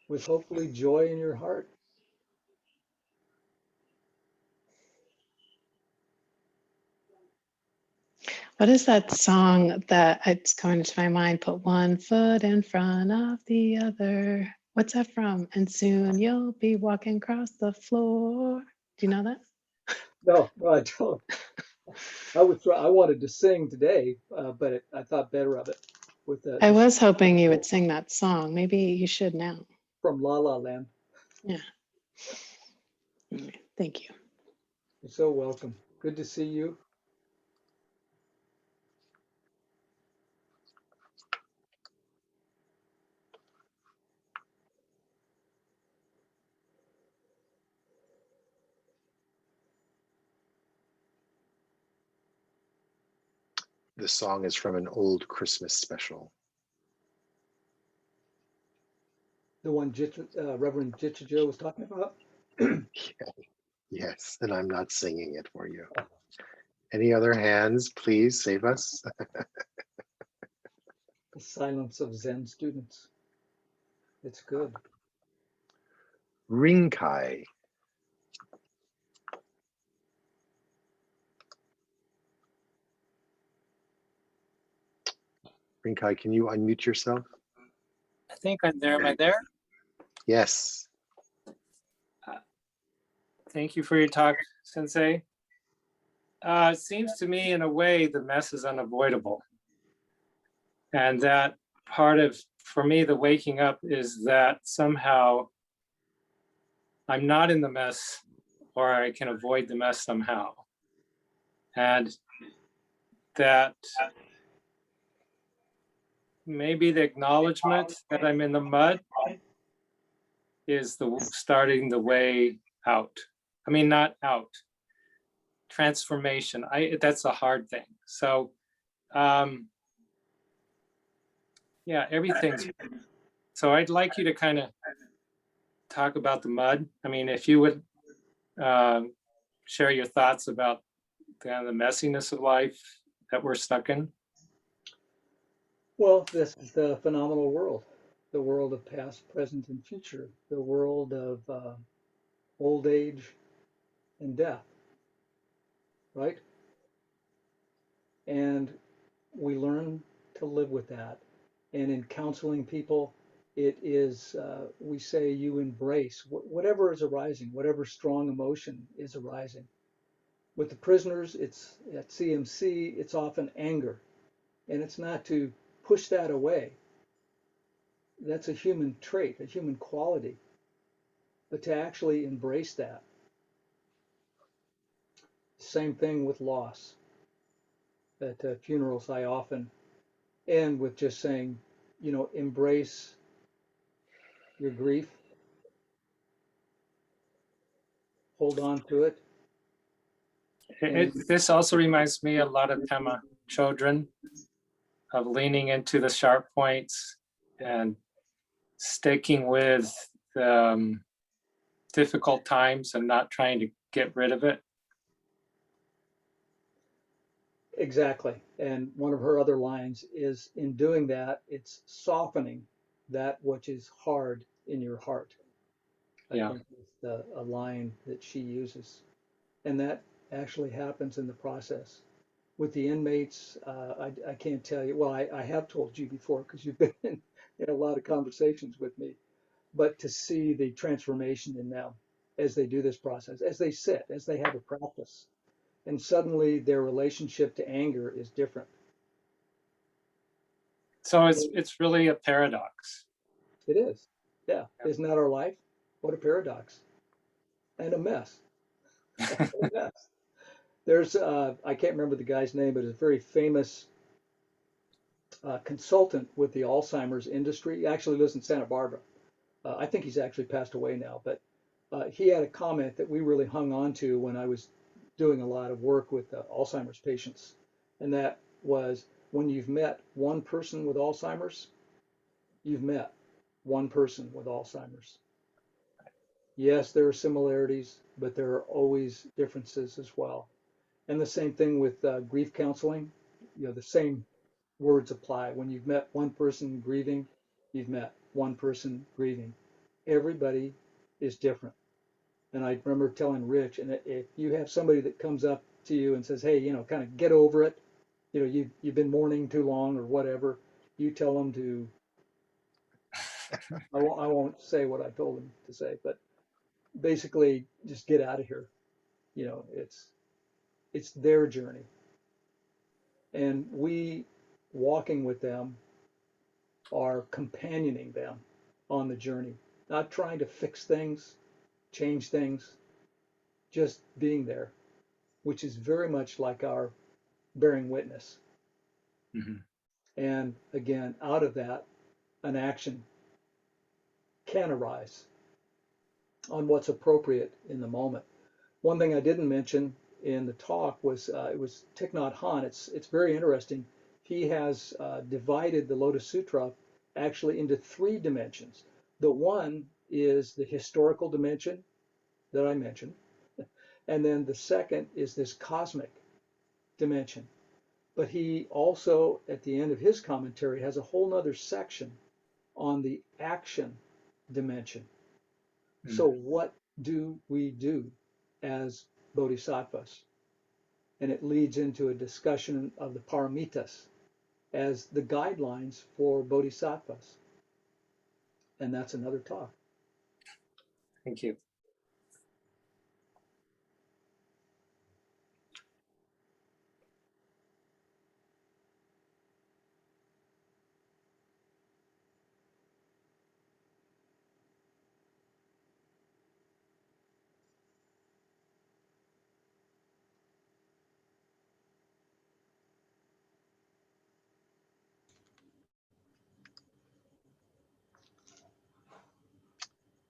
B: with hopefully joy in your heart.
D: What is that song that it's coming to my mind? Put one foot in front of the other. What's that from? And soon you'll be walking across the floor. Do you know that?
B: No, I don't. I wanted to sing today, but I thought better of it with
D: I was hoping you would sing that song. Maybe you should now.
B: from La La Land.
D: Yeah. Thank you.
B: You're so welcome. Good to see you.
A: The song is from an old Christmas special.
B: The one Reverend Jitsujo was talking about.
A: Yes, and I'm not singing it for you. Any other hands, please save us.
B: The Silence of Zen Students. It's good.
A: Rinkai. Rinkai, can you unmute yourself?
E: I think I'm there. Am I there?
A: Yes.
E: Thank you for your talk, Sensei. It seems to me, in a way, the mess is unavoidable. And that part of, for me, the waking up is that somehow I'm not in the mess, or I can avoid the mess somehow. And that maybe the acknowledgement that I'm in the mud is starting the way out. I mean, not out. Transformation. That's a hard thing. So, yeah, everything's. So I'd like you to kind of talk about the mud. I mean, if you would share your thoughts about than the messiness of life that we're stuck in?
B: Well, this is the phenomenal world, the world of past, present, and future, the world of old age and death, right? And we learn to live with that. And in counseling people, it is, we say you embrace whatever is arising, whatever strong emotion is arising. With the prisoners, it's at CMC, it's often anger. And it's not to push that away. That's a human trait, a human quality. But to actually embrace that. Same thing with loss. At funerals, I often end with just saying, you know, embrace your grief, hold on to it.
E: This also reminds me a lot of Tema children, of leaning into the sharp points and sticking with difficult times and not trying to get rid of it.
B: Exactly. And one of her other lines is, in doing that, it's softening that which is hard in your heart. I
E: Yeah.
B: think is a line that she uses. And that actually happens in the process. With the inmates, I can't tell you, well, I have told you before because you've been in a lot of conversations with me, but to see the transformation in them as they do this process, as they sit, as they have a practice, and suddenly their relationship to anger is different.
E: So it's really a paradox.
B: It is. Yeah. Isn't that our life? What a paradox. And a mess. A mess. There's, I can't remember the guy's name, but it's a very famous consultant with the Alzheimer's industry. He actually lives in Santa Barbara. I think he's actually passed away now, but he had a comment that we really hung on to when I was doing a lot of work with Alzheimer's patients. And that was, when you've met one person with Alzheimer's, you've met one person with Alzheimer's. Yes, there are similarities, but there are always differences as well. And the same thing with grief counseling. You know, the same words apply. When you've met one person grieving, you've met one person grieving. Everybody is different. And I remember telling Rich, and if you have somebody that comes up to you and says, hey, you know, kind of get over it, you know, you've been mourning too long or whatever, you tell them to, I won't say what I told them to say, but basically just get out of here. You know, it's their journey. And we, walking with them, are companioning them on the journey, not trying to fix things, change things, just being there, which is very much like our bearing witness.
E: Mm-hmm.
B: And again, out of that, an action can arise on what's appropriate in the moment. One thing I didn't mention in the talk was it was Thich Nhat Hanh. It's very interesting. He has divided the Lotus Sutra actually into 3 dimensions. The one is the historical dimension that I mentioned, and then the second is this cosmic dimension. But he also, at the end of his commentary, has a whole nother section on the action dimension. So what do we do as bodhisattvas? And it leads into a discussion of the paramitas as the guidelines for bodhisattvas. And that's another talk.
E: Thank you.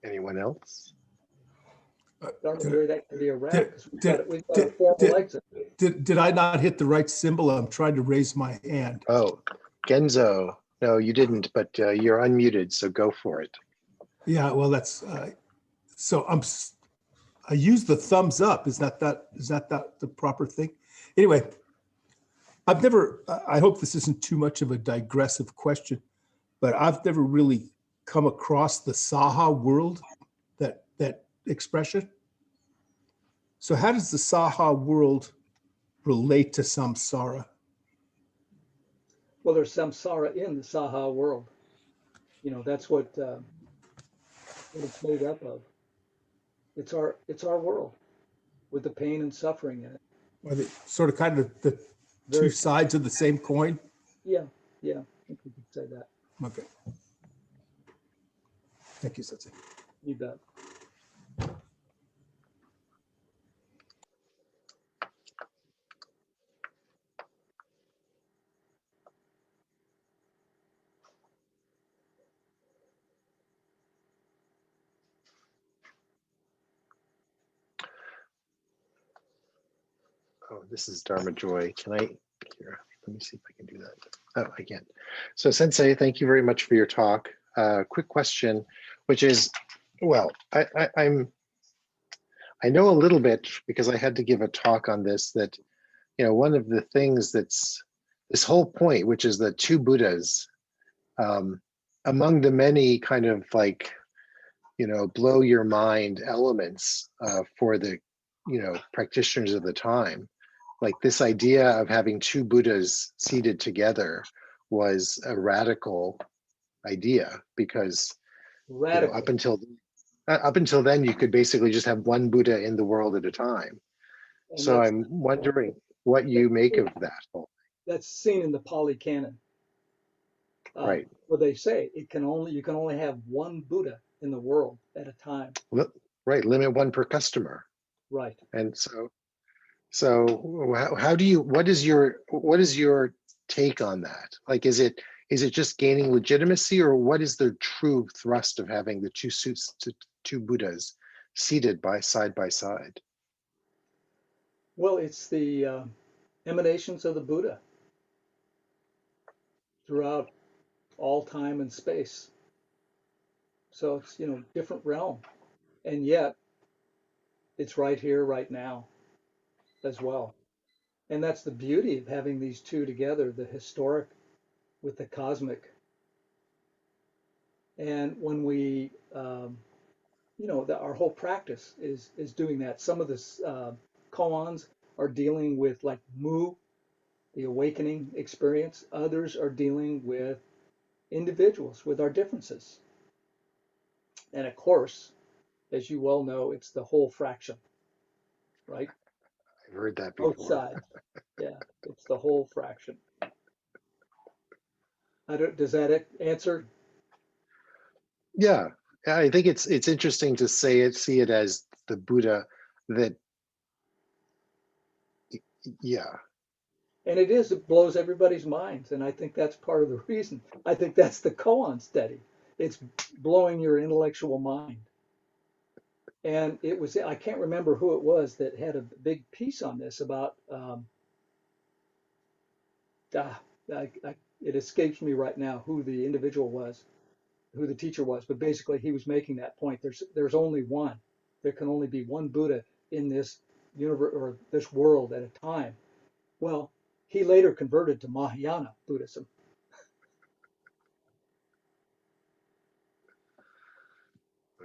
A: Anyone else?
B: Dharma, that could be a wrap
F: Did,
B: because
F: did,
B: we've got a
F: did,
B: formal
F: did,
B: exit.
F: did I not hit the right symbol? I'm trying to raise my hand.
A: Oh, Genzo. No, you didn't, but you're unmuted, so go for it.
F: Yeah, well, that's so I use the thumbs up. Is that the proper thing? Anyway, I've never, I hope this isn't too much of a digressive question, but I've never really come across the Saha world, that expression. So how does the Saha world relate to samsara?
B: Well, there's samsara in the Saha world. That's what it's made up of. It's our world with the pain and suffering in it.
F: Are they sort of kind of the two
B: Very,
F: sides of the same coin?
B: yeah, I think we could say that.
F: Okay. Thank you, Sensei.
B: You bet.
A: Oh, this is Dharma Joy. Can I, here, let me see if I can do that. Oh, I can. So Sensei, thank you very much for your talk. Quick question, which is, well, I know a little bit because I had to give a talk on this, that, one of the things that's this whole point, which is the two Buddhas, among the many kind of like, blow your mind elements for the, practitioners of the time, like this idea of having two Buddhas seated together was a radical idea, because
B: Radical.
A: up until then you could basically just have one Buddha in the world at a time.
B: And
A: So I'm wondering what you make of that whole
B: that's seen in the Pali Canon.
A: right.
B: Where they say you can only have one Buddha in the world at a time.
A: Right, limit one per customer.
B: Right.
A: And so how do you, what is your take on that? Like, is it just gaining legitimacy, or what is the true thrust of having the two Buddhas seated side by side?
B: Well, it's the emanations of the Buddha throughout all time and space. So it's, different realm. And yet it's right here, right now as well. And that's the beauty of having these two together, the historic with the cosmic. And when we, our whole practice is doing that. Some of the koans are dealing with like mu, the awakening experience. Others are dealing with individuals, with our differences. And of course, as you well know, it's the whole fraction, right?
A: I've heard that
B: Both
A: before.
B: sides. Yeah, it's the whole fraction. Does that answer?
A: Yeah, I think it's interesting to see it as the Buddha that, yeah.
B: And it blows everybody's minds. And I think that's part of the reason. I think that's the koan study. It's blowing your intellectual mind. And I can't remember who it was that had a big piece on this about, it escapes me right now who the individual was, who the teacher was, but basically he was making that point. There's only one. There can only be one Buddha in this universe or this world at a time. Well, he later converted to Mahayana Buddhism.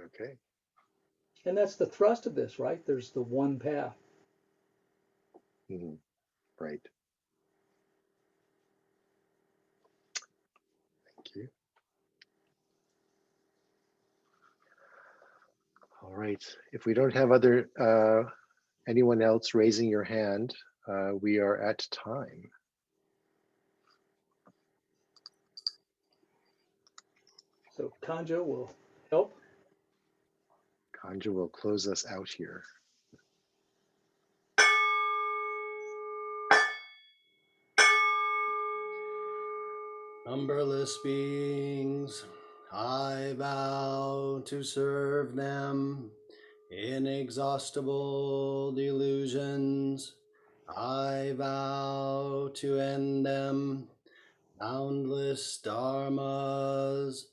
A: Okay.
B: And that's the thrust of this, right? There's the one path.
A: Mhm. Right. Thank you. All right. If we don't have anyone else raising your hand, we are at time.
B: So Kanja will help.
A: Kanja will close us out here.
C: Numberless beings, I vow to serve them. Inexhaustible delusions, I vow to end them. Boundless dharmas,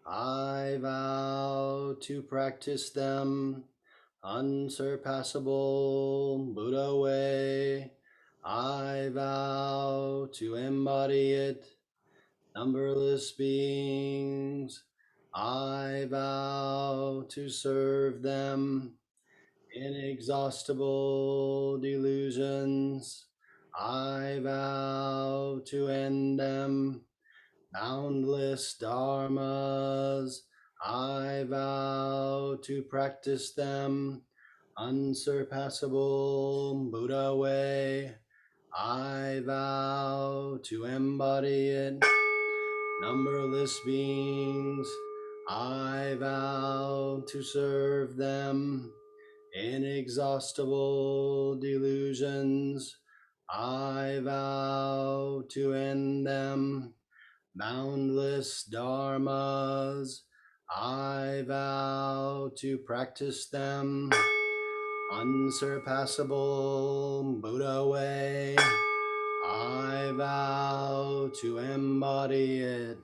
C: I vow to practice them. unsurpassable Buddha way. I vow to embody it. Numberless beings, I vow to serve them. Inexhaustible delusions, I vow to end them. Boundless dharmas, I vow to practice them. Unsurpassable Buddha way, I vow to embody it. Numberless beings, I vow to serve them. Inexhaustible delusions, I vow to end them. Boundless dharmas, I vow to practice them. Unsurpassable Buddha way, I vow to embody it.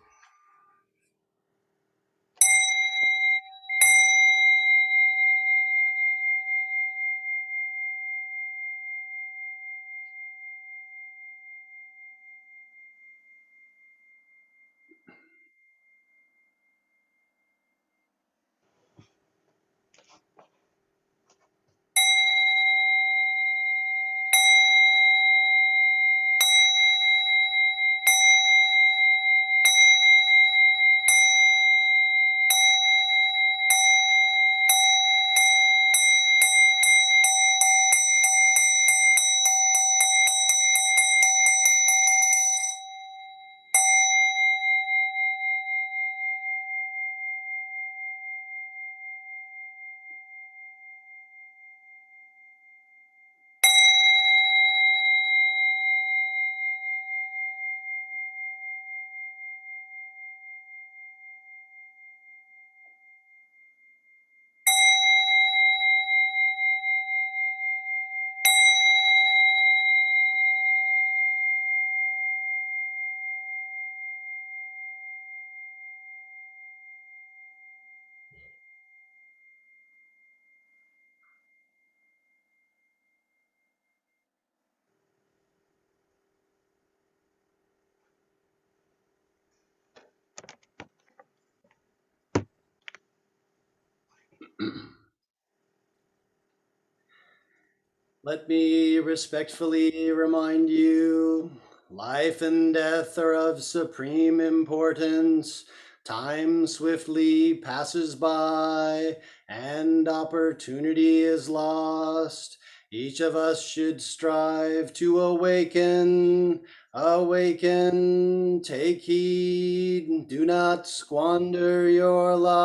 C: Let me respectfully remind you, life and death are of supreme importance. Time swiftly passes by and opportunity is lost. Each of us should strive to awaken. Awaken, take heed, do not squander your life.